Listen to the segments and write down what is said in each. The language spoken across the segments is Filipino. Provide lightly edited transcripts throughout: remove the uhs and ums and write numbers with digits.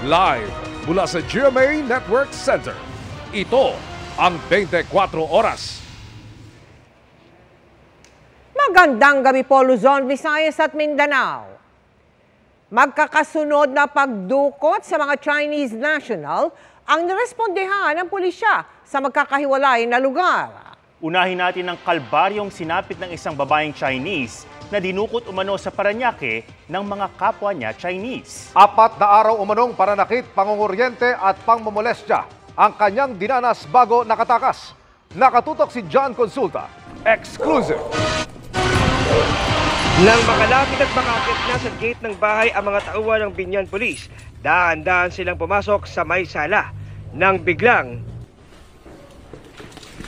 Live mula sa GMA Network Center. Ito ang 24 Oras. Magandang gabi po Luzon, Visayas at Mindanao. Magkakasunod na pagdukot sa mga Chinese national ang nirespondehan ng pulisya sa magkakahiwalay na lugar. Unahin natin ang kalbaryong sinapit ng isang babaeng Chinese na dinukot umano sa Parañaque ng mga kapwa niya Chinese. 4 na araw umanong pananakit, pangunguryente at pangmomolestya ang kanyang dinanas bago nakatakas. Nakatutok si John Consulta. Exclusive! Nang makalapit at makakit na sa gate ng bahay ang mga tauhan ng Biñan Police, dahan-dahan silang pumasok sa may sala. Nang biglang...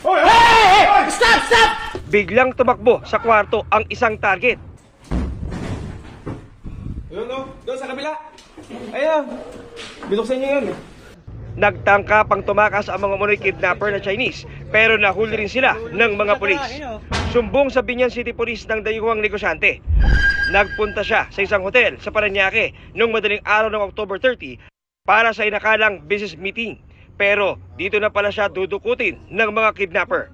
Hey! Stop! Stop! Biglang tumakbo sa kwarto ang isang target. Ayun o, doon sa kabila. Ayun, binuksan niyo yun. Nagtangka pang tumakas ang mga umunoy kidnapper na Chinese, pero nahuli rin sila ng mga pulis. Sumbong sa Biñan City Police ng dayuhang negosyante. Nagpunta siya sa isang hotel sa Parañaque noong madaling araw ng October 30 para sa inakalang business meeting. Pero dito na pala siya dudukutin ng mga kidnapper.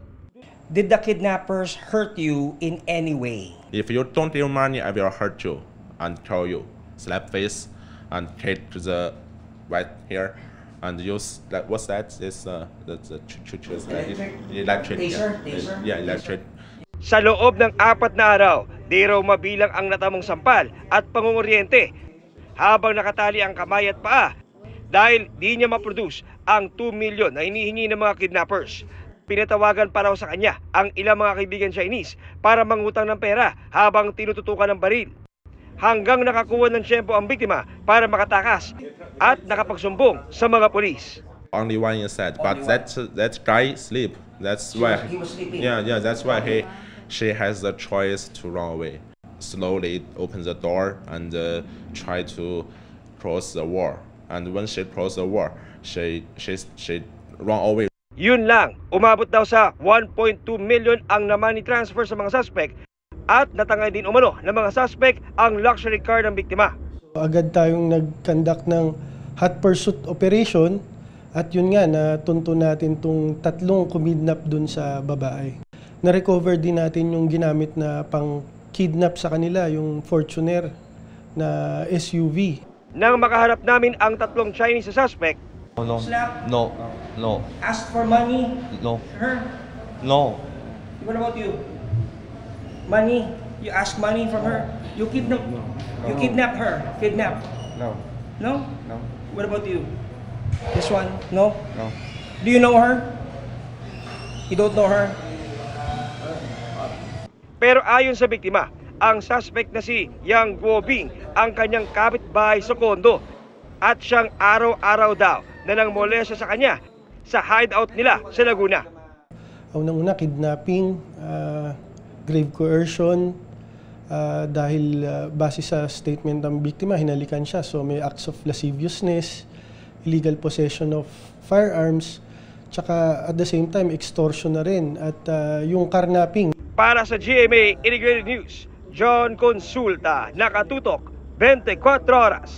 Did the kidnappers hurt you in any way? If you don't give money, I will hurt you and kill you. Slap face and hit the right here. And use that. What's that? It's the electric. Taser? Yeah, electric. Sa loob ng 4 na araw, di raw mabilang ang natamong sampal at pangunguryente habang nakatali ang kamay at paa dahil di niya ma-produce ang 2 million na hinihingi ng mga kidnappers. Pinatawagan pa raw sa kanya ang ilang mga kaibigan Chinese para mangutang ng pera habang tinututukan ng baril. Hanggang nakakuha ng tiyempo ang biktima para makatakas at nakapagsumbong sa mga pulis. Only one inside, but that guy sleep. That's why. He was sleeping. Yeah, that's why she has the choice to run away. Slowly open the door and try to cross the wall. And when she crossed the wall, she run away. Yun lang, umabot daw sa 1.2 million ang na-money transfer sa mga suspect at natangay din umano ng mga suspect ang luxury car ng biktima. Agad tayong nag-conduct ng hot pursuit operation at yun nga, natunto natin itong 3 kumidnap dun sa babae. Na-recover din natin yung ginamit na pang-kidnap sa kanila, yung Fortuner na SUV. Nang makaharap namin ang 3 Chinese suspect, No. Slap? No. No. Ask for money? No. Her? No. What about you? Money? You ask money from her? You kidnap? You kidnap her? Kidnap? No. No? No. What about you? This one? No? No. Do you know her? You don't know her? pero ayon sa biktima, ang suspect na si Yang Guobing ang kanyang kapitbahay sa kondo at siyang araw-araw daw na nangmolesta sa kanya sa hideout nila sa Laguna. Unang-una, kidnapping, grave coercion, dahil base sa statement ng biktima, hinalikan siya. So may acts of lasciviousness, illegal possession of firearms, tsaka at the same time, extortion na rin. At yung carnapping. Para sa GMA Integrated News, John Consulta, nakatutok 24 oras.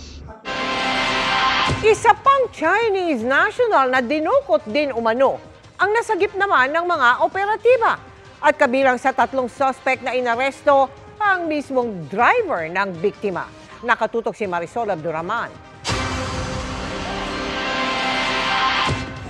Isa pang Chinese national na dinukot din umano ang nasagip naman ng mga operatiba. At kabilang sa 3 suspect na inaresto, ang mismong driver ng biktima. Nakatutok si Marisol Abduraman.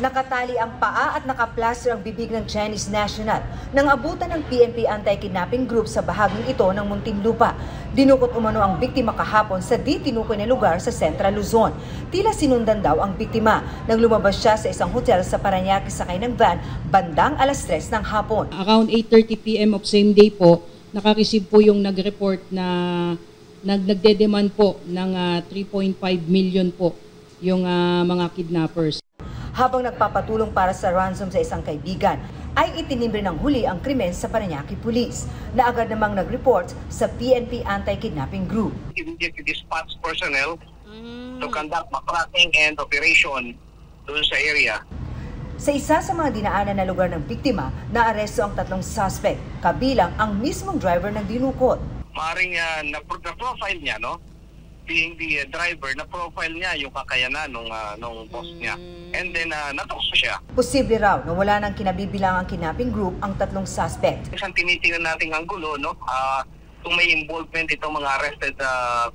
Nakatali ang paa at nakaplaster ang bibig ng Chinese national nang abutan ng PNP Anti-Kidnapping Group sa bahaging ito ng Muntinlupa. Dinukot umano ang biktima kahapon sa di tinukoy na lugar sa Central Luzon. Tila sinundan daw ang biktima nang lumabas siya sa isang hotel sa Parañaque sakay ng van bandang alas 3 ng hapon. Around 8:30 p.m. of same day po, nakareceive po yung nag-report na nagdedemand po ng 3.5 million po yung mga kidnappers. Habang nagpapatulong para sa ransom sa isang kaibigan, ay itinimbre ng huli ang krimen sa Parañaque Police na agad namang nag-report sa PNP Anti-Kidnapping Group. Immediately dispatch personnel to conduct tracking and operation doon sa area. Sa isa sa mga dinaanan na lugar ng biktima, naaresto ang 3 suspect, kabilang ang mismong driver ng dinukot. Maring na-profile niya, no? being the driver, na profile niya yung kakayanan nung boss niya. And then natukso siya. Posible raw na wala nang kinabibilangang kidnapping group ang tatlong suspect. Isang tinitingnan nating anggulo, no? Kung may involvement itong mga arrested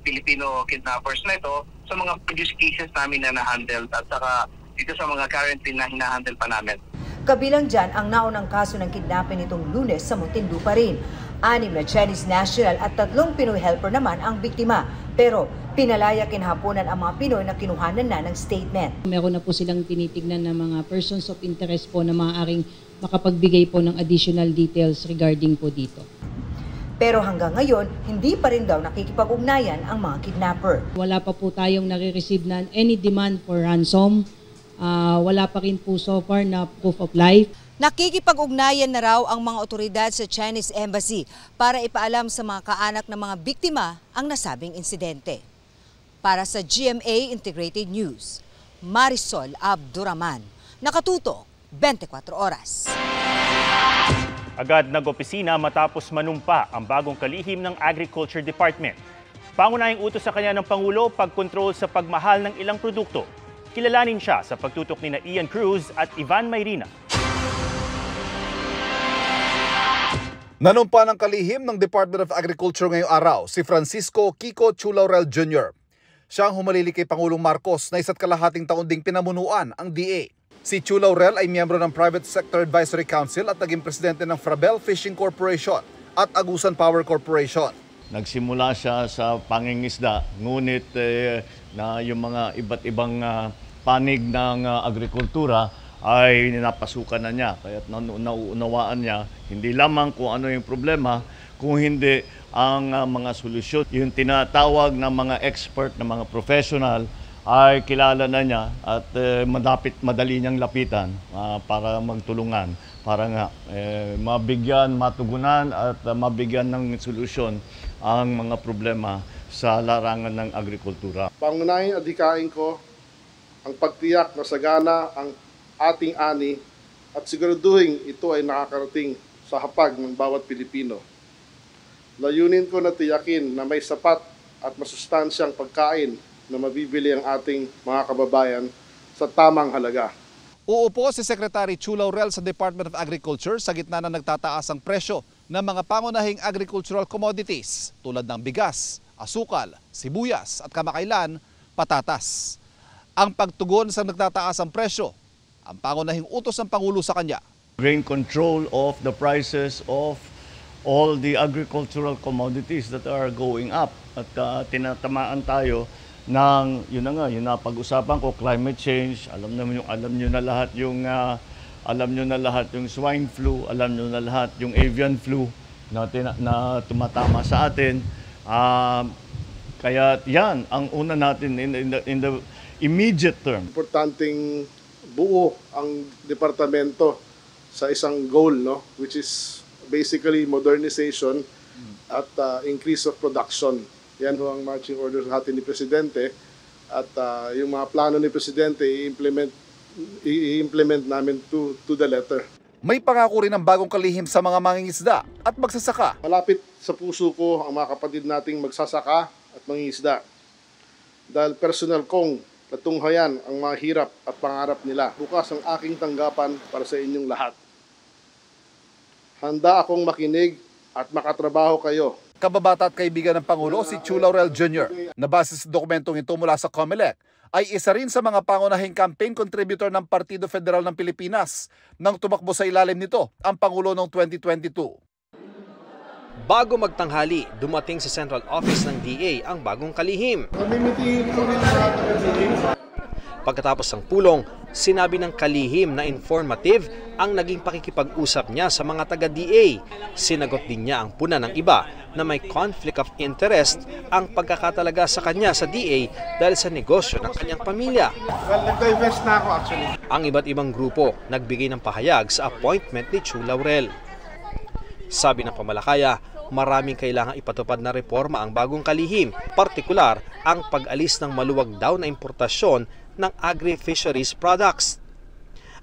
Filipino kidnappers na ito sa mga previous cases namin na na-handle at saka dito sa mga currently na hinahandle pa namin. Kabilang dyan ang naunang kaso ng kidnapping nitong Lunes sa Muntinlupa rin. 6 na Chinese national at 3 Pinoy helper naman ang biktima. Pero pinalaya kinhapunan ang mga Pinoy na kinuhanan na ng statement. Meron na po silang tinitignan ng mga persons of interest po na maaaring makapagbigay po ng additional details regarding po dito. Pero hanggang ngayon, hindi pa rin daw nakikipag-ugnayan ang mga kidnapper. Wala pa po tayong nare-receive na any demand for ransom. Wala pa rin po so far na proof of life. Nakikipag-ugnayan na raw ang mga otoridad sa Chinese Embassy para ipaalam sa mga kaanak ng mga biktima ang nasabing insidente. Para sa GMA Integrated News, Marisol Abduraman, nakatutok 24 oras. Agad nag-opisina matapos manumpa ang bagong kalihim ng Agriculture Department. Pangunahing utos sa kanya ng Pangulo pagkontrol sa pagmahal ng ilang produkto. Kilalanin siya sa pagtutok ni Ian Cruz at Ivan Mayrina. Nanumpa ng kalihim ng Department of Agriculture ngayong araw si Francisco Kiko Chulaurel Jr. Siya ang humalili kay Pangulong Marcos na 1.5 taon ding pinamunuan ang DA. Si Chulaurel ay miyembro ng Private Sector Advisory Council at naging presidente ng Frabel Fishing Corporation at Agusan Power Corporation. Nagsimula siya sa pangingisda, ngunit na yung mga iba't ibang panig ng agrikultura ay napasukan na niya. Kaya nauunawaan niya hindi lamang kung ano yung problema, kung hindi ang mga solusyon. Yung tinatawag ng mga expert, ng mga professional, ay kilala na niya at madali niyang lapitan para magtulungan, para nga mabigyan, matugunan at mabigyan ng solusyon ang mga problema sa larangan ng agrikultura. Pangunahing adhikain ko ang pagtiyak na sagana ang ating ani at siguraduhin ito ay nakakarating sa hapag ng bawat Pilipino. Layunin ko na tiyakin na may sapat at masustansyang pagkain na mabibili ang ating mga kababayan sa tamang halaga. Uupo si Secretary Chulaurel sa Department of Agriculture sa gitna na nagtataas ang presyo ng mga pangunahing agricultural commodities tulad ng bigas, asukal, sibuyas at kamakailan, patatas. Ang pagtugon sa nagtataas ang presyo, ang pangunahing utos ng Pangulo sa kanya. Bring control of the prices of all the agricultural commodities that are going up. At tinatamaan tayo ng, yun na nga, yung napag-usapan ko, climate change. Alam nyo na lahat yung swine flu, alam nyo na lahat yung avian flu na tumatama sa atin. Kaya yan ang una natin in the immediate term. Importanteng buo ang departamento sa isang goal, no, which is basically modernization at increase of production. Yan ho ang marching orders natin ni Presidente at yung mga plano ni Presidente i-implement namin to the letter. May pangako rin ang bagong kalihim sa mga mangingisda at magsasaka. Malapit sa puso ko ang mga kapatid nating magsasaka at mangingisda. Dahil personal kong natunghayan ang mga hirap at pangarap nila. Bukas ang aking tanggapan para sa inyong lahat. Handa akong makinig at makatrabaho kayo. Kababata at kaibigan ng Pangulo si Chulaurel Jr. na base sa dokumentong ito mula sa COMELEC ay isa rin sa mga pangunahing campaign contributor ng Partido Federal ng Pilipinas nang tumakbo sa ilalim nito ang Pangulo noong 2022. Bago magtanghali, dumating sa central office ng DA ang bagong kalihim. Pagkatapos ng pulong, sinabi ng kalihim na informative ang naging pakikipag-usap niya sa mga taga-DA. Sinagot din niya ang puna ng iba na may conflict of interest ang pagkakatalaga sa kanya sa DA dahil sa negosyo ng kanyang pamilya. Well, nag-divest na ako actually. Ang iba't ibang grupo nagbigay ng pahayag sa appointment ni Chulaurel. Sabi ng Pamalakaya, maraming kailangang ipatupad na reforma ang bagong kalihim, partikular ang pag-alis ng maluwag daw na importasyon ng agri-fisheries products.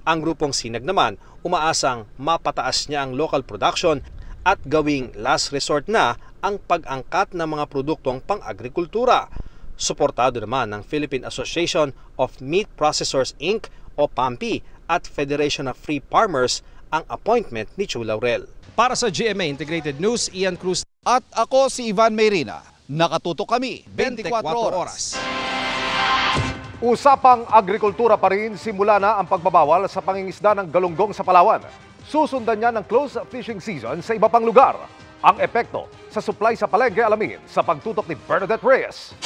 Ang grupong Sinag naman, umaasang mapataas niya ang local production at gawing last resort na ang pag-angkat ng mga produktong pang-agrikultura. Suportado naman ng Philippine Association of Meat Processors Inc. o PAMPI at Federation of Free Farmers ang appointment ni Chu Laurel. Para sa GMA Integrated News, Ian Cruz at ako si Ivan Mayrina. Nakatutok kami 24 oras. Usapang agrikultura pa rin, simula na ang pagbabawal sa pangingisda ng galunggong sa Palawan. Susundan niya ng close fishing season sa iba pang lugar. Ang epekto sa supply sa palengke, alamin sa pagtutok ni Bernadette Reyes.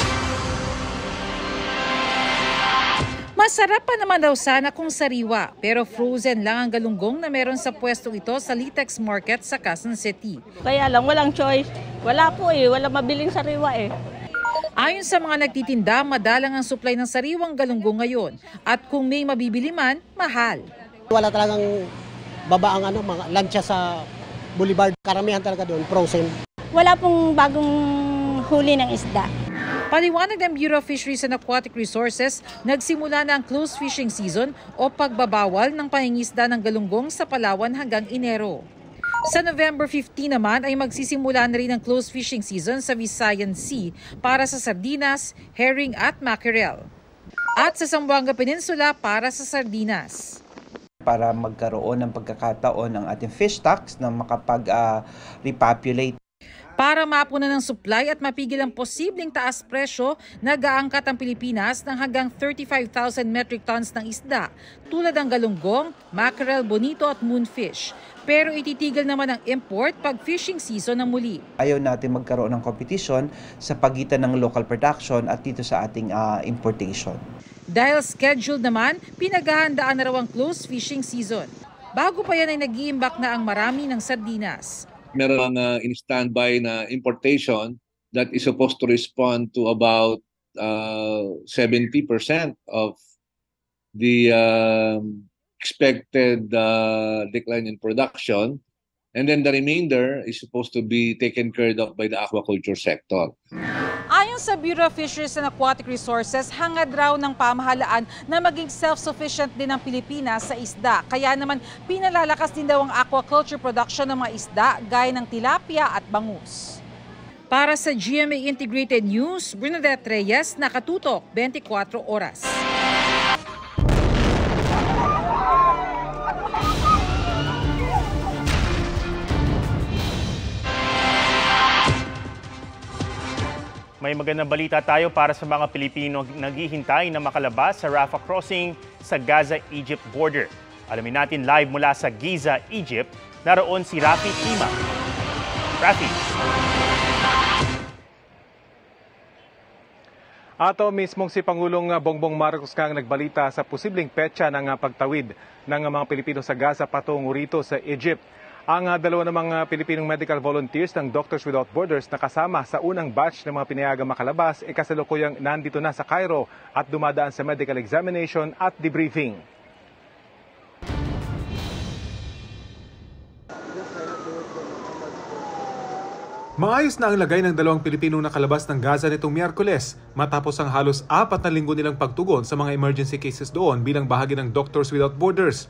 Masarap pa naman daw sana kung sariwa, pero frozen lang ang galunggong na meron sa pwestong ito sa Litex Market sa Quezon City. Kaya lang, walang choice. Wala po walang mabiling sariwa Ayon sa mga nagtitinda, madalang ang supply ng sariwang galunggong ngayon. At kung may mabibili man, mahal. Wala talagang baba ang mga lancha sa Boulevard. Karamihan talaga doon, frozen. Wala pong bagong huli ng isda. Paliwanag ng Bureau of Fisheries and Aquatic Resources, nagsimula na ang close fishing season o pagbabawal ng pangingisda ng galunggong sa Palawan hanggang Enero. Sa November 15 naman ay magsisimula na rin ang close fishing season sa Visayan Sea para sa sardinas, herring at mackerel. At sa Zamboanga Peninsula para sa sardinas. Para magkaroon ng pagkakataon ng ating fish stocks na makapag-repopulate. Para mapunan ng supply at mapigil ang posibleng taas presyo, nag-aangkat ang Pilipinas ng hanggang 35,000 metric tons ng isda, tulad ng galunggong, mackerel, bonito at moonfish. Pero ititigil naman ang import pag fishing season na muli. Ayaw natin magkaroon ng competition sa pagitan ng local production at dito sa ating importation. Dahil scheduled naman, pinaghahandaan na raw ang close fishing season. Bago pa yan ay nag-iimbak na ang marami ng sardinas. Meron in standby na importation that is supposed to respond to about 70% of the expected decline in production, and then the remainder is supposed to be taken care of by the aquaculture sector. Ayon sa Bureau of Fisheries and Aquatic Resources, hangad raw ng pamahalaan na maging self-sufficient din ang Pilipinas sa isda. Kaya naman pinalalakas din daw ang aquaculture production ng mga isda gaya ng tilapia at bangus. Para sa GMA Integrated News, Bernadette Reyes, Nakatutok, 24 oras. May magandang balita tayo para sa mga Pilipino naghihintay na makalabas sa Rafah crossing sa Gaza-Egypt border. Alamin natin live mula sa Giza, Egypt, naroon si Rafi Tima. Rafi. Ato mismong si Pangulong Bongbong Marcos kang nagbalita sa posibleng petsa ng pagtawid ng mga Pilipino sa Gaza patungo rito sa Egypt. Ang dalawa namang Pilipinong medical volunteers ng Doctors Without Borders na kasama sa unang batch ng mga pinayagang makalabas ay kasalukuyang nandito na sa Cairo at dumadaan sa medical examination at debriefing. Maayos na ang lagay ng dalawang Pilipinong nakalabas ng Gaza nitong Miyerkules matapos ang halos 4 na linggo nilang pagtugon sa mga emergency cases doon bilang bahagi ng Doctors Without Borders.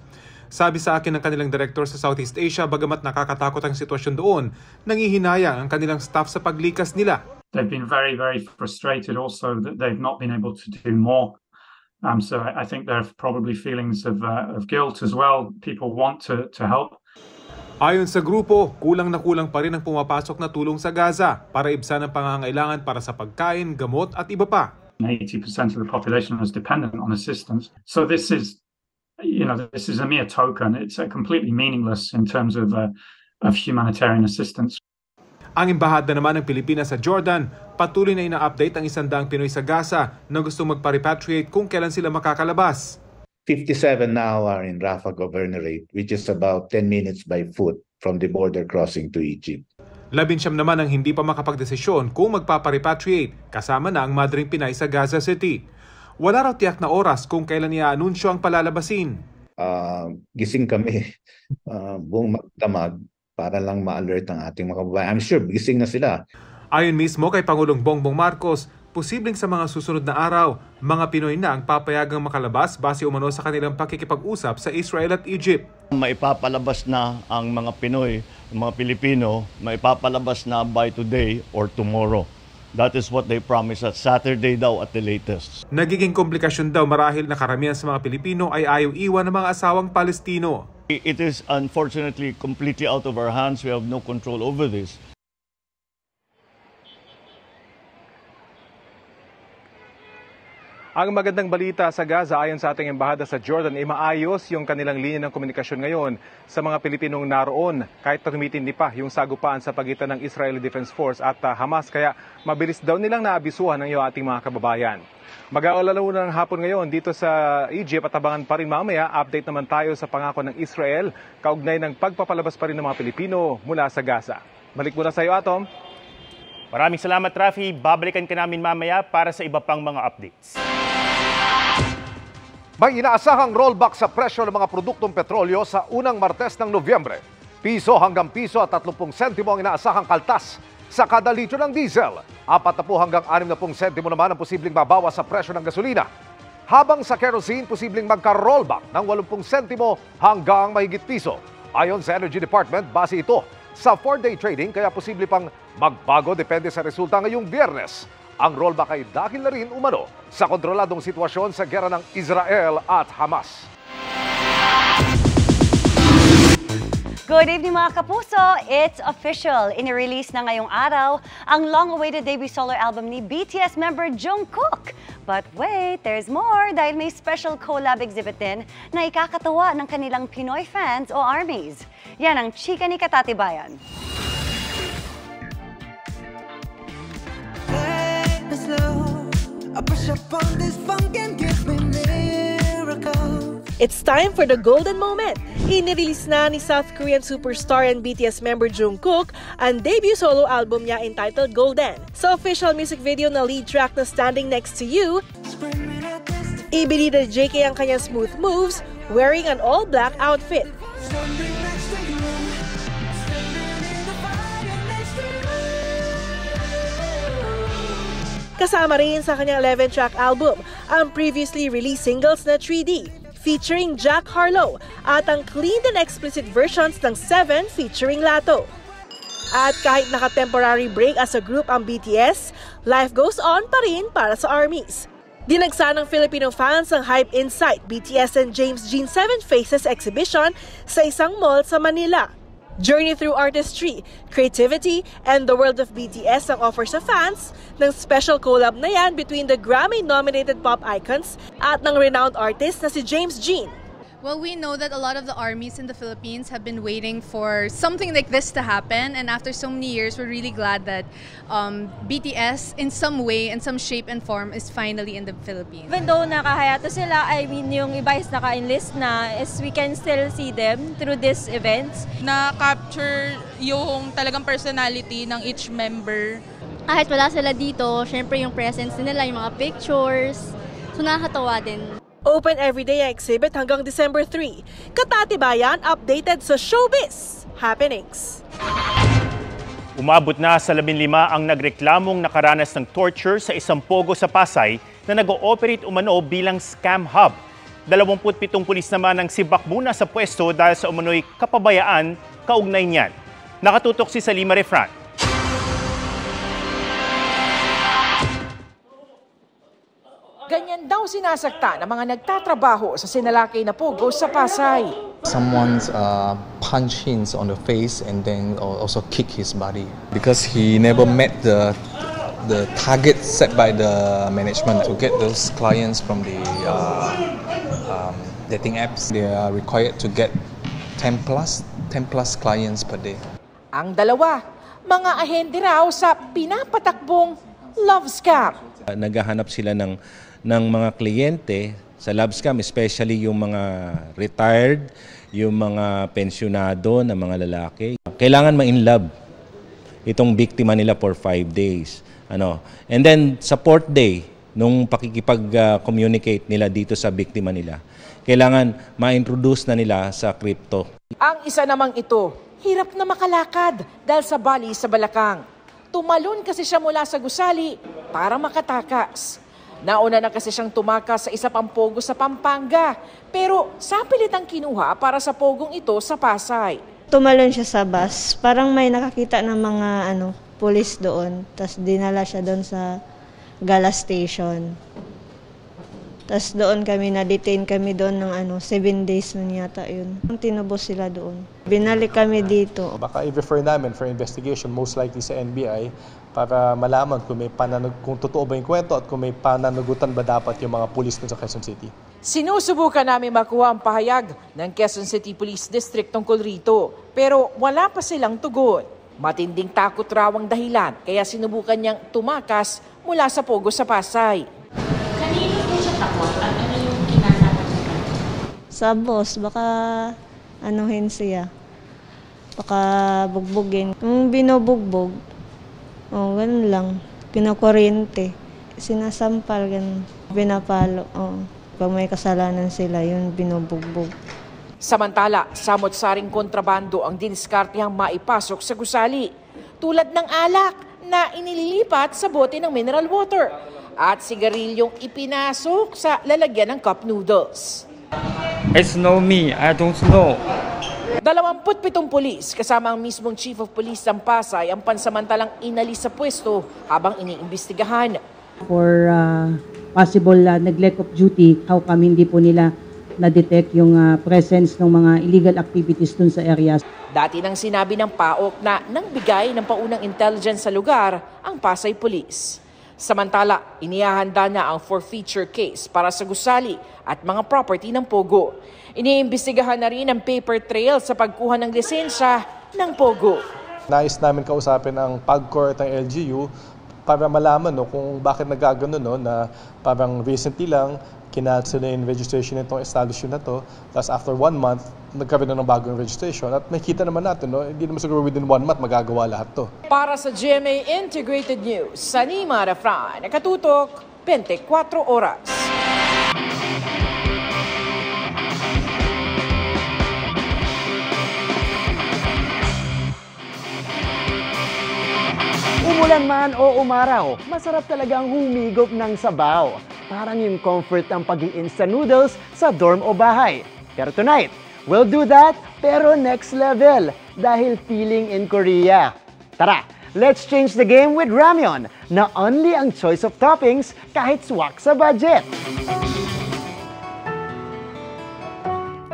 Sabi sa akin ng kanilang director sa Southeast Asia, bagamat nakakatakot ang sitwasyon doon, nangihinayang ang kanilang staff sa paglikas nila. They've been very, very frustrated also that they've not been able to do more. So I think there are probably feelings of guilt as well. People want to help. Ayon sa grupo, kulang na kulang pa rin ang pumapasok na tulong sa Gaza para ibsan ang pangangailangan para sa pagkain, gamot at iba pa. 80% of the population is dependent on assistance. So this is a mere token. It's completely meaningless in terms of humanitarian assistance. Ang embahada naman ng Pilipinas sa Jordan, patuloy na ina-update ang 100 Pinoy sa Gaza na gustong magpa-repatriate kung kailan sila makakalabas. 57 now are in Rafah Governorate, which is about 10 minutes by foot from the border crossing to Egypt. 19 naman ang hindi pa makapagdesisyon kung magpapa-repatriate, kasama na ang madring Pinay sa Gaza City. Wala raw tiyak na oras kung kailan i-anunsyo ang palalabasin. Gising kami buong magdamag para lang ma-alert ang ating mga kababayan. I'm sure gising na sila. Ayon mismo kay Pangulong Bongbong Marcos, posibleng sa mga susunod na araw, mga Pinoy na ang papayagang makalabas base umano sa kanilang pakikipag-usap sa Israel at Egypt. Maipapalabas na ang mga Pinoy, mga Pilipino, maipapalabas na by today or tomorrow. That is what they promised us. Saturday daw at the latest. Nagiging komplikasyon daw marahil na karamihan sa mga Pilipino ay ayaw iwan ng mga asawang Palestino. It is unfortunately completely out of our hands. We have no control over this. Ang magandang balita sa Gaza ayon sa ating embahada sa Jordan ay maayos yung kanilang linya ng komunikasyon ngayon sa mga Pilipinong naroon kahit tumitindi pa yung sagupaan sa pagitan ng Israeli Defense Force at Hamas kaya mabilis daw nilang naabisuhan ng ating mga kababayan. Mag-aalala ng hapon ngayon dito sa Egypt at abangan pa rin mamaya update naman tayo sa pangako ng Israel kaugnay ng pagpapalabas pa rin ng mga Pilipino mula sa Gaza. Balik muna sa iyo, Atom. Maraming salamat, Rafi. Babalikan ka namin mamaya para sa iba pang mga updates. May inaasahang rollback sa presyo ng mga produktong petrolyo sa unang Martes ng Nobyembre. Piso hanggang piso at 30 sentimo ang inaasahang kaltas sa kada litro ng diesel. 40 hanggang 60 sentimo naman ang posibleng babawas sa presyo ng gasolina. Habang sa kerosene, posibleng magka-rollback ng 80 sentimo hanggang mahigit piso. Ayon sa Energy Department, base ito sa 4-day trading kaya posible pang magbago depende sa resulta ngayong Biyernes. Ang rollback ay dahil na rin umano sa kontroladong sitwasyon sa gera ng Israel at Hamas. Good evening mga kapuso! It's official. Inirelease na ngayong araw ang long-awaited debut solo album ni BTS member Jungkook. But wait, there's more dahil may special collab exhibit din na ikakatawa ng kanilang Pinoy fans o ARMYs. Yan ang chika ni Katatibayan. It's time for the golden moment. Inirelease na ni South Korean superstar and BTS member Jungkook ang debut solo album niya entitled Golden. Sa official music video na lead track na Standing Next to You, ibinida ni JK ang kanyang smooth moves wearing an all-black outfit. Kasama rin sa kanyang 11-track album ang previously released singles na 3D featuring Jack Harlow at ang clean and explicit versions ng 7 featuring Lato. At kahit naka-temporary break as a group ang BTS, life goes on pa rin para sa ARMYs. Dinagsa ng Filipino fans ang Hype Insight BTS and James Jean 7 Faces exhibition sa isang mall sa Manila. Journey through artistry, creativity, and the world of BTS ang offer sa fans ng special collab na yan between the Grammy-nominated pop icons at ng renowned artist na si James Jean. Well, we know that a lot of the ARMYs in the Philippines have been waiting for something like this to happen, and after so many years, we're really glad that BTS, in some way, in some shape and form, is finally in the Philippines. Even though nakahayato sila, I mean, yung iba is naka-enlist na, is we can still see them through these events. Na-capture yung talagang personality ng each member. Kahit wala sila dito, syempre yung presence nila, yung mga pictures, so nakakatawa din. Open everyday ang exhibit hanggang December 3. Katatibayan updated sa showbiz happenings. Umabot na sa 15 ang nagreklamong nakaranas ng torture sa isang pogo sa Pasay na nag-ooperate umano bilang scam hub. 27 pulis naman ang sibak muna sa pwesto dahil sa umano'y kapabayaan kaugnay niyan. Nakatutok si Salima Refran. Ganyan daw sinasakta ng mga nagtatrabaho sa sinalakay na pogo sa Pasay. Someone's punch him on the face and then also kick his body because he never met the target set by the management to get those clients from the dating apps. They are required to get 10 plus clients per day. Ang dalawa, mga ahente raw sa pinapatakbong love scam. Naghahanap sila ng mga kliyente sa love scam, especially yung mga retired, yung mga pensyonado na mga lalaki. Kailangan ma-in love itong biktima nila for 5 days. And then sa 4th day, nung pakikipag-communicate nila dito sa biktima nila, kailangan ma-introduce na nila sa crypto. Ang isa namang ito, hirap na makalakad dahil sa bali sa balakang. Tumalon kasi siya mula sa gusali para makatakas. Nauna na kasi siyang tumakas sa isa pang pogo sa Pampanga, pero sapilit ang kinuha para sa pogong ito sa Pasay. Tumalon siya sa bus, parang may nakakita ng mga police doon. Tapos dinala siya doon sa Gala Station. Tapos doon kami, na-detain kami doon ng 7 days nun yata yun. Tinubos sila doon. Binalik kami dito. Baka i-refer namin for investigation, most likely sa NBI, para malaman kung totoo ba yung kwento at kung may pananagutan ba dapat yung mga pulis sa Quezon City. Sinusubukan namin makuha ang pahayag ng Quezon City Police District tungkol rito, pero wala pa silang tugon. Matinding takot raw ang dahilan, kaya sinubukan niyang tumakas mula sa Pogo sa Pasay. Kanino po siya takot at ano yung kinatakot niya? Sa boss, baka anuhin siya. Baka bugbugin. Kung binubugbog, ganun lang. Kinukuryente. Sinasampal, ganun. Pinapalo. Pag may kasalanan sila, yun binubugbog. Samantala, samot-saring kontrabando ang diniskartehang maipasok sa gusali. Tulad ng alak na inililipat sa bote ng mineral water at sigarilyong ipinasok sa lalagyan ng cup noodles. It's no me, I don't know. 27 pulis kasama ang mismong Chief of Police ng Pasay ang pansamantalang inalis sa pwesto habang iniimbestigahan. For possible neglect of duty, how come hindi po nila na-detect yung presence ng mga illegal activities dun sa areas. Dati nang sinabi ng PAOK na nangbigay ng paunang intelligence sa lugar ang Pasay Police. Samantala, inihahanda na ang forfeiture case para sa gusali at mga property ng Pogo. Iniimbestigahan na rin ang paper trail sa pagkuha ng lisensya ng Pogo. Nais namin kausapin ang PAGCOR at ang LGU para malaman kung bakit nagagano na parang recently lang kinancel na yung registration nitong establishment na to. Tapos after 1 month, nagkaroon na ng bagong registration. At makikita naman natin, hindi naman siguro within 1 month magagawa lahat to. Para sa GMA Integrated News, Sanima Refran, nakatutok 24 oras. Umulan man o umaraw, masarap talagang humigop ng sabaw. Parang yung comfort ng pag-i-instant noodles sa dorm o bahay. Pero tonight, we'll do that pero next level dahil feeling in Korea. Tara, let's change the game with ramyeon na only ang choice of toppings kahit swak sa budget.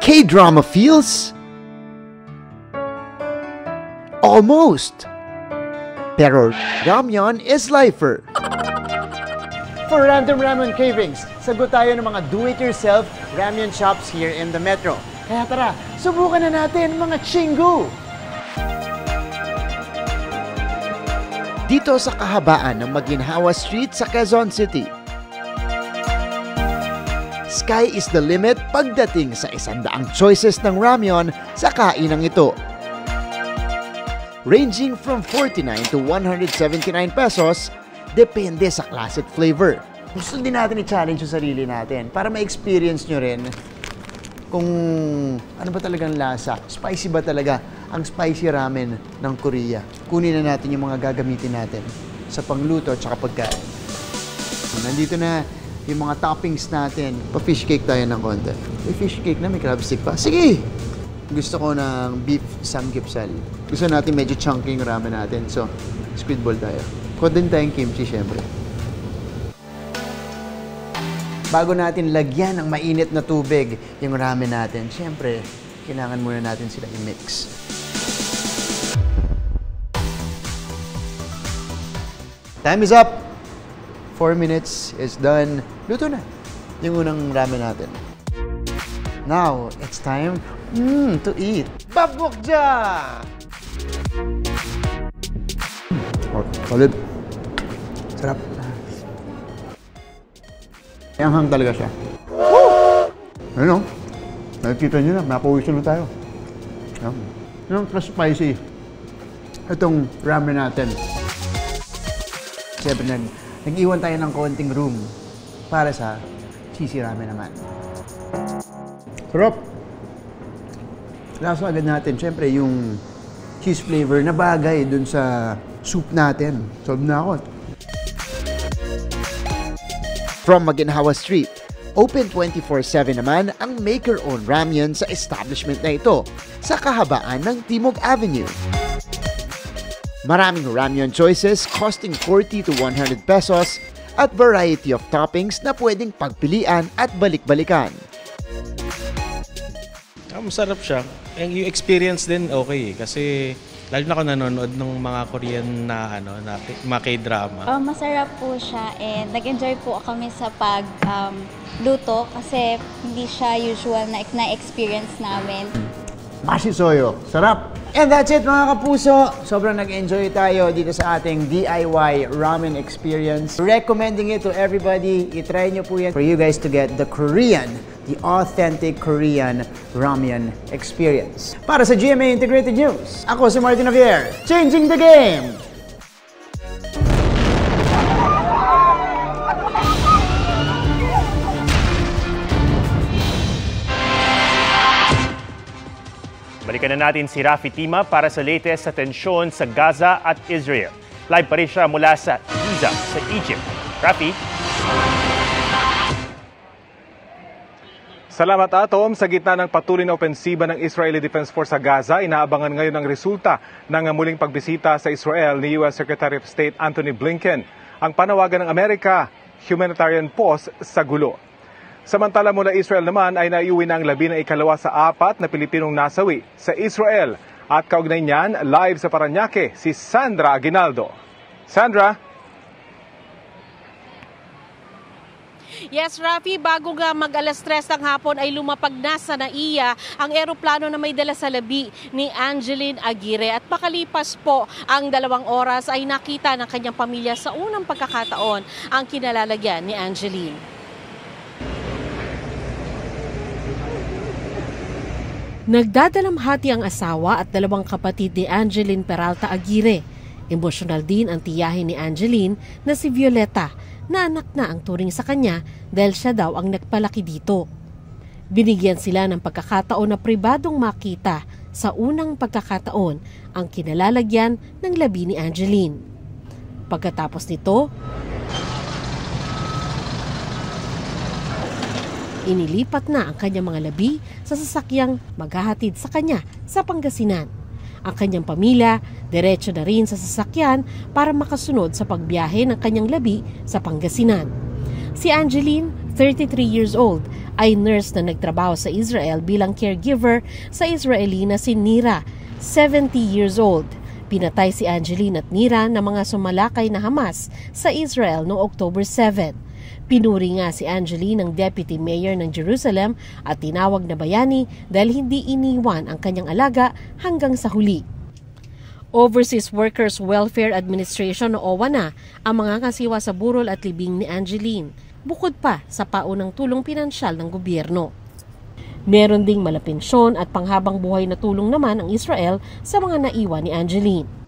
K-drama feels? Almost. Pero ramyeon is lifer. For random ramen cravings, sagot tayo ng mga do-it-yourself ramyeon shops here in the metro. Kaya tara, subukan na natin mga chingu! Dito sa kahabaan ng Maginhawa Street sa Quezon City. Sky is the limit pagdating sa 100 choices ng ramyeon sa kainang ito. Ranging from 49 to 179 pesos, depende sa classic flavor. Gusto din natin i-challenge yung sarili natin para ma-experience nyo rin kung ano ba talagang lasa. Spicy ba talaga ang spicy ramen ng Korea? Kunin na natin yung mga gagamitin natin sa pangluto at saka pagkain. Nandito na yung mga toppings natin. Pa-fish cake tayo ng konti. May fish cake na, may crab stick pa. Sige! Gusto ko ng beef samgyeopsal. Gusto natin medyo chunky yung ramen natin. So, squid ball tayo. Kuha din tayong kimchi, syempre. Bago natin lagyan ng mainit na tubig yung ramen natin, syempre, kailangan muna natin sila i-mix. Time is up! 4 minutes is done. Luto na yung unang ramen natin. Now, it's time to eat. Babokja! Solid. Sarap. Anghang talaga siya. Ayun o. Nakikita nyo na, napawisan na tayo. Yung plus spicy. Itong ramen natin. Siyempre nag-iwan tayo ng konting room para sa cheesy ramen naman. Sarap. Lasa agad natin, siyempre yung cheese flavor na bagay dun sa soup natin. Solve na ako. From Maginhawa Street, open 24/7 naman ang make-your-own ramyeon sa establishment na ito sa kahabaan ng Timog Avenue. Maraming ramyun choices costing 40 to 100 pesos at variety of toppings na pwedeng pagpilian at balik-balikan. Masarap siya. Yung experience din okay kasi lalo na ako nanonood ng mga Korean na mga K-drama. Masarap po siya and nag-enjoy po kami sa pagluto kasi hindi siya usual na experience namin. Mashisoyo, sarap! And that's it mga kapuso. Sobrang nag-enjoy tayo dito sa ating DIY ramen experience. Recommending it to everybody. I-try nyo po yan for you guys to get the authentic Korean ramen experience. Para sa GMA Integrated News, ako si Martin Javier, changing the game! Balikan na natin si Rafi Tima para sa latest sa tensyon sa Gaza at Israel. Live pa rin siya mula sa Giza sa Egypt. Rafi? Salamat, Atom. Sa gitna ng patuloy na opensiba ng Israeli Defense Force sa Gaza, inaabangan ngayon ang resulta ng muling pagbisita sa Israel ni U.S. Secretary of State Antony Blinken. Ang panawagan ng Amerika, humanitarian pause sa gulo. Samantala mula Israel naman ay naiuwi na ang 12 sa 4 na Pilipinong nasawi sa Israel. At kaugnay niyan, live sa Parañaque, si Sandra Aguinaldo. Sandra? Yes, Rafi, bago nga mag-alas 3 ng hapon ay lumapag na sa NAIA ang eroplano na may dala sa labi ni Angeline Aguirre. At makalipas po ang 2 oras ay nakita ng kanyang pamilya sa unang pagkakataon ang kinalalagyan ni Angeline. Nagdadalamhati ang asawa at 2 kapatid ni Angeline Peralta Aguirre. Emosyonal din ang tiyahin ni Angeline na si Violeta, na anak na ang turing sa kanya dahil siya daw ang nagpalaki dito. Binigyan sila ng pagkakataon na pribadong makita sa unang pagkakataon ang kinalalagyan ng labi ni Angeline. Pagkatapos nito, inilipat na ang kanyang mga labi sa sasakyang maghahatid sa kanya sa Pangasinan. Ang kanyang pamilya, diretso na rin sa sasakyan para makasunod sa pagbiyahe ng kanyang labi sa Pangasinan. Si Angeline, 33 years old, ay nurse na nagtrabaho sa Israel bilang caregiver sa Israeli na si Nira, 70 years old. Pinatay si Angeline at Nira ng mga sumalakay na Hamas sa Israel noong October 7. Pinuri nga si Angeline ng Deputy Mayor ng Jerusalem at tinawag na bayani dahil hindi iniwan ang kanyang alaga hanggang sa huli. Overseas Workers Welfare Administration o OWA na ang mga kasiwa sa burol at libing ni Angeline, bukod pa sa paunang tulong pinansyal ng gobyerno. Meron ding malapensyon at panghabang buhay na tulong naman ang Israel sa mga naiwan ni Angeline.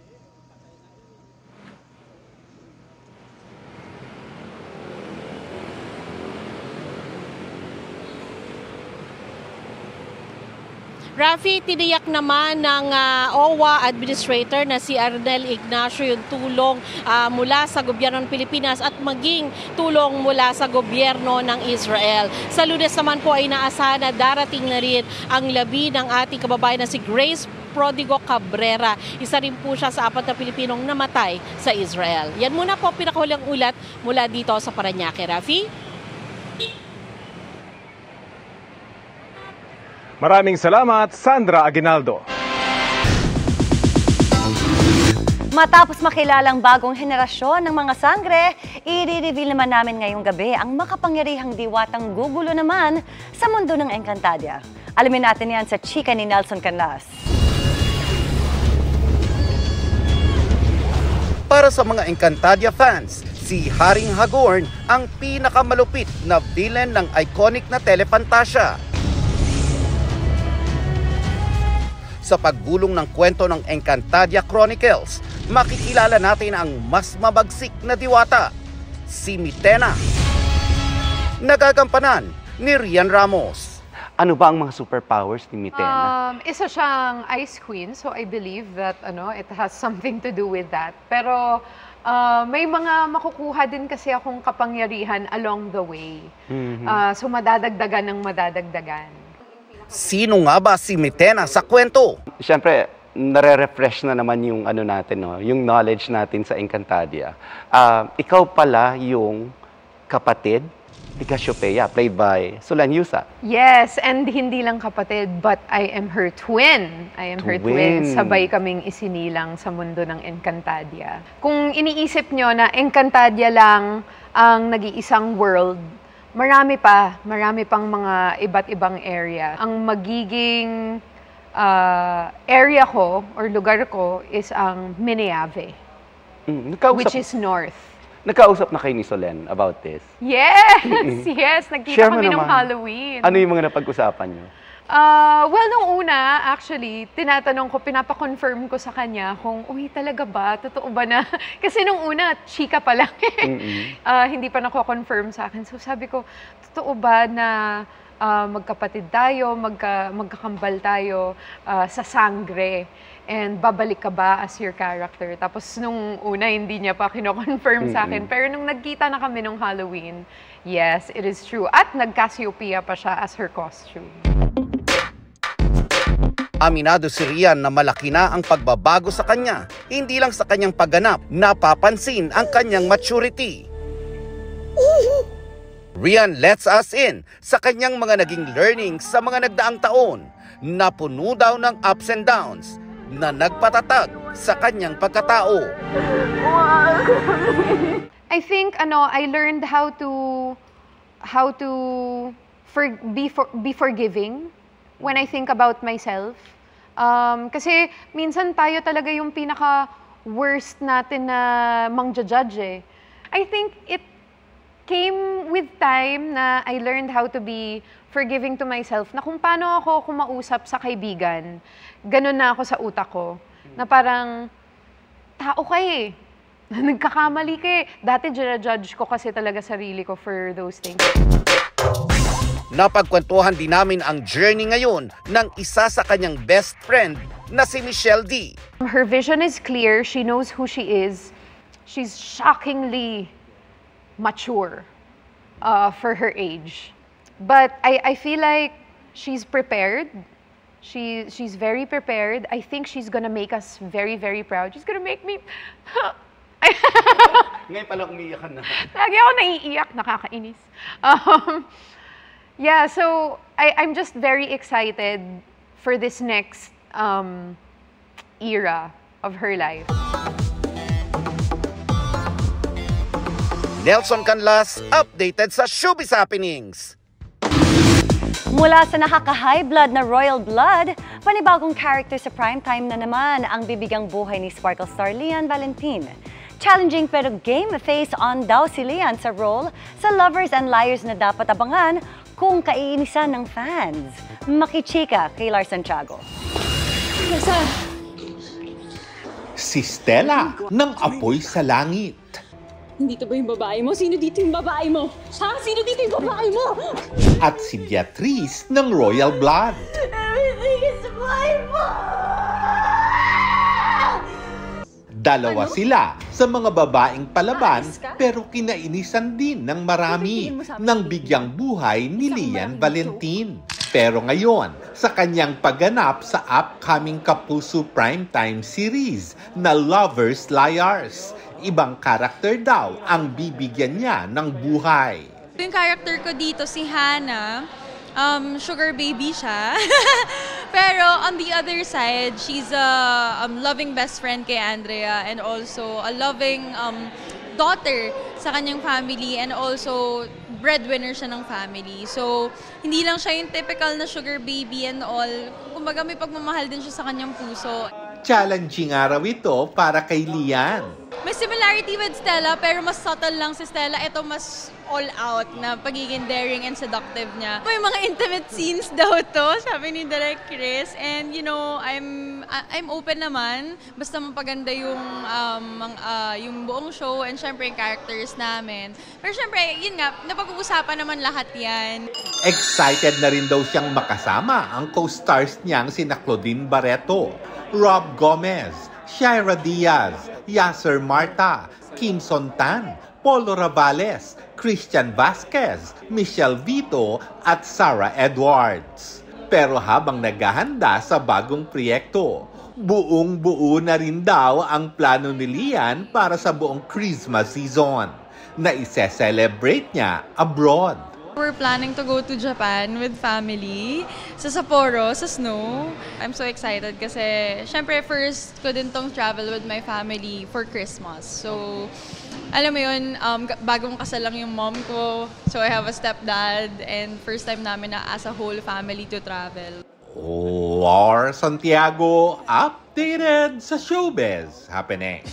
Rafi, tiniyak naman ng OWA Administrator na si Arnel Ignacio yung tulong mula sa gobyerno ng Pilipinas at maging tulong mula sa gobyerno ng Israel. Sa Lunes naman po ay naasahan na darating na rin ang labi ng ating kababayan na si Grace Prodigo Cabrera. Isa rin po siya sa 4 na Pilipinong namatay sa Israel. Yan muna po pinakahulang ulat mula dito sa Parañaque. Rafi? Maraming salamat, Sandra Aguinaldo. Matapos makilalang bagong henerasyon ng mga sangre, i-reveal naman namin ngayong gabi ang makapangyarihang diwatang gugulo naman sa mundo ng Encantadia. Alamin natin yan sa chika ni Nelson Canlas. Para sa mga Encantadia fans, si Haring Hagorn ang pinakamalupit na villain ng iconic na Telefantasia. Sa paggulong ng kwento ng Encantadia Chronicles, makikilala natin ang mas mabagsik na diwata, si Mitena. Nagagampanan ni Rian Ramos. Ano ba ang mga superpowers ni Mitena? Isa siyang Ice Queen, so I believe that it has something to do with that. Pero may mga makukuha din kasi akong kapangyarihan along the way. So madadagdagan ng madadagdagan. Sino nga ba si Mitena sa kwento? Siyempre, nare-refresh na naman yung ano natin, no? Yung knowledge natin sa Encantadia. Ikaw pala yung kapatid ni Cassiopeia, played by Solan Yusa. Yes, and hindi lang kapatid, but I am her twin. I am her twin. Sabay kaming isinilang sa mundo ng Encantadia. Kung iniisip nyo na Encantadia lang ang nag-iisang world, marami pang mga iba't ibang area. Ang magiging area ko or lugar ko is ang Mineave, which is north. Nagkausap na kayo ni Solen about this? Yes! Yes! Nagkita kami nung Halloween. Ano yung mga napag-usapan nyo? Well, nung una, actually, tinatanong ko, pinapakonfirm ko sa kanya kung, uy, talaga ba? Totoo ba na? Kasi nung una, chika pa lang. Hindi pa nako-confirm sa akin. So sabi ko, totoo ba na magkapatid tayo, magkakambal tayo sa sangre? And babalik ka ba as your character? Tapos nung una, hindi niya pa kino-confirm sa akin. Pero nung nagkita na kami nung Halloween, yes, it is true. At nag-Cassiopeia pa siya as her costume. Aminado si Rian na malaki na ang pagbabago sa kanya. Hindi lang sa kanyang pagganap, napapansin ang kanyang maturity. Rian lets us in sa kanyang mga naging learnings sa mga nagdaang taon na puno daw ng ups and downs na nagpatatag sa kanyang pagkatao. I think I learned how to be forgiving when I think about myself. Kasi minsan tayo talaga yung pinaka worst natin na mangja-judge eh. I think it came with time na I learned how to be forgiving to myself, na kung paano ako kumausap sa kaibigan, ganun na ako sa utak ko. Na parang, tao ka eh. Nagkakamali ka eh. Dati judge ko kasi talaga sarili ko for those things. Napagkwentuhan din namin ang journey ngayon ng isa sa kanyang best friend na si Michelle D. Her vision is clear. She knows who she is. She's shockingly mature for her age. But I feel like she's prepared. She's very prepared. I think she's gonna make us very, very proud. She's gonna make me... Ngayon pala umiiyak na. Lagi ako naiiyak, nakakainis. Yeah, so I'm just very excited for this next era of her life. Nelson Canlas, updated sa Showbiz Happenings. Mula sa nakaka-high blood na Royal Blood, panibagong character sa primetime na naman ang bibigang buhay ni Sparkle star Lian Valentin. Challenging pero game face on daw si Lian sa role sa Lovers and Liars na dapat abangan kung kaiinisan ng fans. Makichika kay Lars Santiago. Si Stella ng Apoy sa Langit. Hindi to ba yung babae mo? Sino dito yung babae mo? Ha? Sino dito yung babae mo? At si Beatrice ng Royal Blood. Everything is my fault! Dalawa sila sa mga babaeng palaban pero kinainisan din ng marami ng bigyang buhay ni Lian Valentin. Pero ngayon, sa kanyang pagganap sa upcoming Kapuso primetime series na Lovers Liars, ibang karakter daw ang bibigyan niya ng buhay. Yung character ko dito, si Hannah, sugar baby siya. Pero on the other side, she's a loving best friend kay Andrea and also a loving daughter sa kanyang family and also breadwinner siya ng family. So, hindi lang siya yung typical na sugar baby and all. Kumbaga may pagmamahal din siya sa kanyang puso. Challenging araw ito para kay Lian. May similarity with Stella pero mas subtle lang si Stella. Ito mas all out na pagiging daring and seductive niya. May mga intimate scenes daw to, sabi ni Direk Chris. And you know, I'm open naman. Basta mapaganda yung buong show and syempre yung characters namin. Pero syempre, yun nga, napag-uusapan naman lahat yan. Excited na rin daw siyang makasama ang co-stars niyang sina Claudine Barreto, Rob Gomez, Shaira Diaz, Yasser Marta, Kim Sontan, Polo Ravales, Christian Vasquez, Michelle Vito at Sarah Edwards. Pero habang naghahanda sa bagong proyekto, Buong-buo na rin daw ang plano ni Lian para sa buong Christmas season na ise-celebrate niya abroad. We're planning to go to Japan with family sa Sapporo, sa snow. I'm so excited kasi syempre first ko din tong travel with my family for Christmas. So alam mo yun, bagong kasal lang yung mom ko. So I have a stepdad and first time namin na as a whole family to travel. Lar Santiago, updated sa showbiz happenings.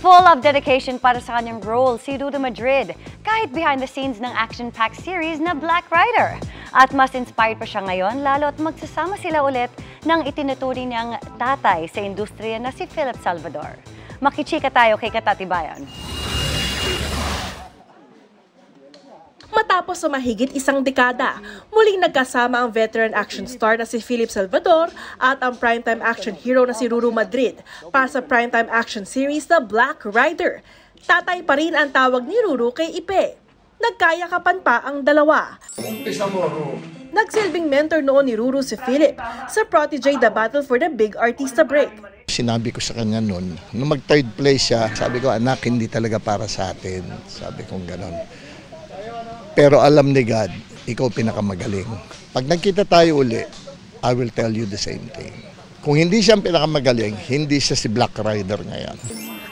Full of dedication para sa kanyang role si Ruru Madrid, kahit behind the scenes ng action-packed series na Black Rider. At mas inspired pa siya ngayon, lalo at magsasama sila ulit ng itinuturing niyang tatay sa industriya na si Philip Salvador. Makichika tayo kay Katatibayan. Matapos sa mahigit isang dekada, muling nagkasama ang veteran action star na si Philip Salvador at ang primetime action hero na si Ruru Madrid para sa primetime action series na Black Rider. Tatay pa rin ang tawag ni Ruru kay Ipe. Nagkayakapan pa ang dalawa. Nagsilbing mentor noon ni Ruru si Philip sa Protégé The Battle for the Big Artista Break. Sinabi ko sa kanya noon, nung mag-third place siya, sabi ko, anak, hindi talaga para sa atin. Sabi kong ganon. Pero alam ni God, ikaw pinakamagaling. Pag nagkita tayo uli, I will tell you the same thing. Kung hindi siya ang pinakamagaling, hindi siya si Black Rider ngayon.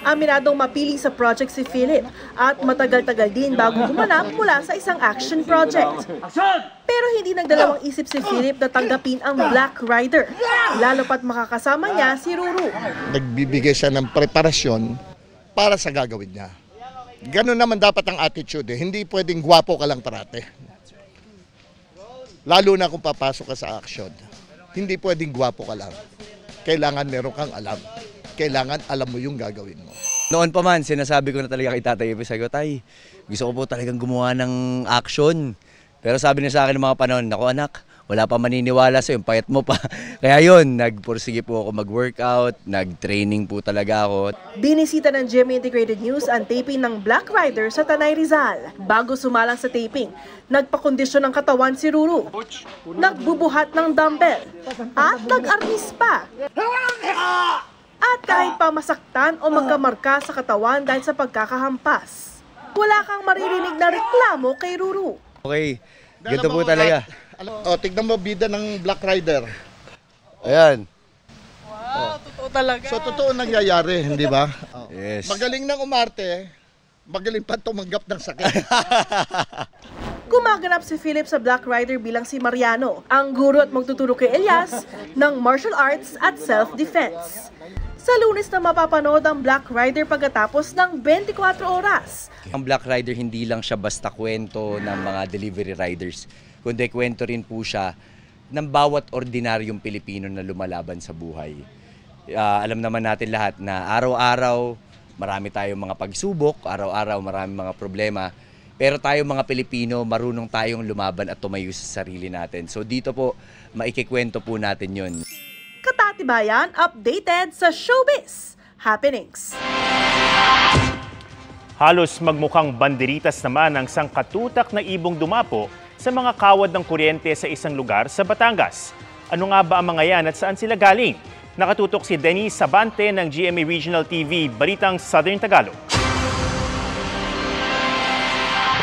Aminadong mapili sa project si Philip at matagal-tagal din bago gumanap mula sa isang action project. Pero hindi nagdalawang isip si Philip na tanggapin ang Black Rider, lalo pat makakasama niya si Ruru. Nagbibigay siya ng preparasyon para sa gagawin niya. Ganun naman dapat ang attitude eh. Hindi pwedeng gwapo ka lang parate. Lalo na kung papasok ka sa action. Hindi pwedeng gwapo ka lang. Kailangan meron kang alam. Kailangan alam mo yung gagawin mo. Noon pa man, sinasabi ko na talaga kay Tatay Ipe, sabi ko, Tay, gusto ko po talagang gumawa ng action. Pero sabi niya sa akin ng mga panahon, naku anak, wala pa maniniwala sa'yo, payat mo pa. Kaya yun, nagpursige po ako mag-workout, nag-training po talaga ako. Binisita ng GMA Integrated News ang taping ng Black Rider sa Tanay Rizal. Bago sumalang sa taping, nagpakondisyon ng katawan si Ruru. Nagbubuhat ng dumbbell at nag-arnis pa. At kahit pa masaktan o magkamarka sa katawan dahil sa pagkakahampas, wala kang maririnig na reklamo kay Ruru. Okay, ganito po talaga. O, tignan mo bida ng Black Rider. Ayan. Wow, totoo talaga. So, totoo nangyayari, hindi ba? Yes. Magaling ng umarte, magaling pa tumanggap ng sakit. Gumaganap si Philip sa Black Rider bilang si Mariano, ang guro at magtuturo kay Elias ng martial arts at self-defense. Sa Lunes na mapapanood ang Black Rider pagkatapos ng 24 oras. Ang Black Rider hindi lang siya basta kwento ng mga delivery riders, kundi kwento rin po siya ng bawat ordinaryong Pilipino na lumalaban sa buhay. Alam naman natin lahat na araw-araw marami tayong mga pagsubok, araw-araw marami mga problema, pero tayong mga Pilipino marunong tayong lumaban at tumayo sa sarili natin. So dito po, maikikwento po natin yun. Katatibayan, updated sa showbiz happenings. Halos magmukhang banderitas naman ang sangkatutak na ibong dumapo sa mga kawad ng kuryente sa isang lugar sa Batangas. Ano nga ba ang mga yan at saan sila galing? Nakatutok si Denise Sabante ng GMA Regional TV, Balitang Southern Tagalog.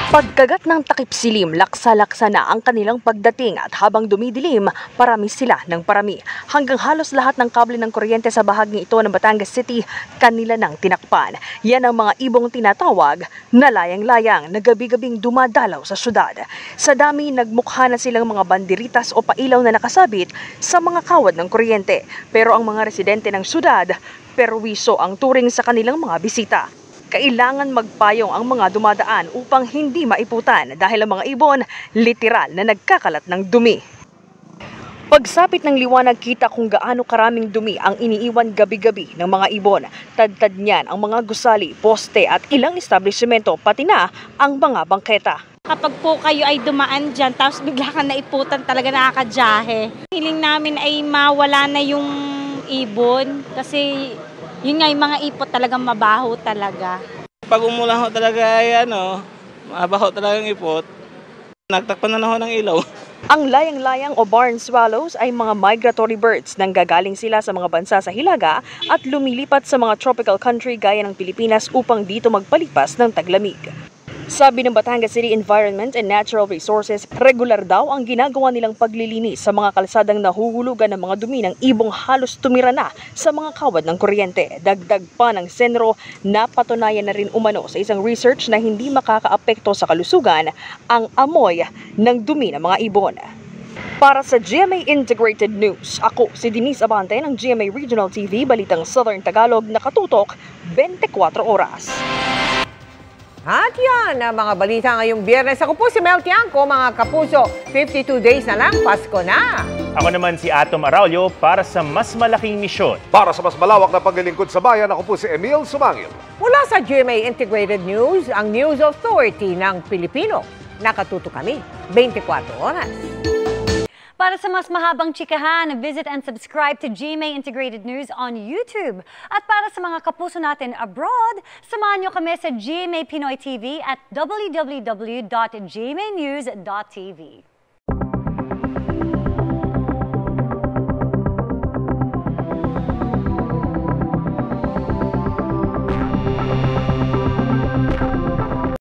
Pagkagat ng takip silim, laksa-laksa na ang kanilang pagdating at habang dumidilim, parami sila ng parami. Hanggang halos lahat ng kable ng kuryente sa bahaging ito ng Batangas City, kanila nang tinakpan. Yan ang mga ibong tinatawag na layang-layang na gabi-gabing dumadalaw sa syudad. Sa dami, nagmukha na silang mga banderitas o pailaw na nakasabit sa mga kawad ng kuryente. Pero ang mga residente ng syudad, perwiso ang turing sa kanilang mga bisita. Kailangan magpayong ang mga dumadaan upang hindi maiputan dahil ang mga ibon literal na nagkakalat ng dumi. Pagsapit ng liwanag, kita kung gaano karaming dumi ang iniiwan gabi-gabi ng mga ibon. Tadtad niyan ang mga gusali, poste at ilang establishmento, pati na ang mga bangketa. Kapag po kayo ay dumaan dyan, tapos bigla ka naiputan, talaga nakakadyahe. Hiling namin ay mawala na yung ibon kasi yun nga, yung mga ipot talagang mabaho talaga. Pag umulan ho talaga ay mabaho talaga yung ipot. Nagtakpan na ho ng ilaw. Ang layang-layang o barn swallows ay mga migratory birds nang gagaling sila sa mga bansa sa hilaga at lumilipat sa mga tropical country gaya ng Pilipinas upang dito magpalipas ng taglamig. Sabi ng Batangas City Environment and Natural Resources, regular daw ang ginagawa nilang paglilinis sa mga kalsadang nahuhulugan ng mga dumi ng ibong halos tumira na sa mga kawad ng kuryente. Dagdag pa ng Senro, napatunayan na rin umano sa isang research na hindi makakaapekto sa kalusugan ang amoy ng dumi ng mga ibon. Para sa GMA Integrated News, ako si Denise Abante ng GMA Regional TV, Balitang Southern Tagalog, nakatutok 24 oras. At yan ang mga balita ngayong Biyernes. Ako po si Mel Tiangco, mga kapuso. 52 days na lang, Pasko na. Ako naman si Atom Araulio para sa mas malaking misyon. Para sa mas malawak na paglilingkod sa bayan, ako po si Emil Sumangil. Mula sa GMA Integrated News, ang News Authority ng Pilipino. Nakatuto kami 24 oras. Para sa mas mahabang chikahan, visit and subscribe to GMA Integrated News on YouTube. At para sa mga kapuso natin abroad, samahan nyo kami sa GMA Pinoy TV at www.gmanews.tv.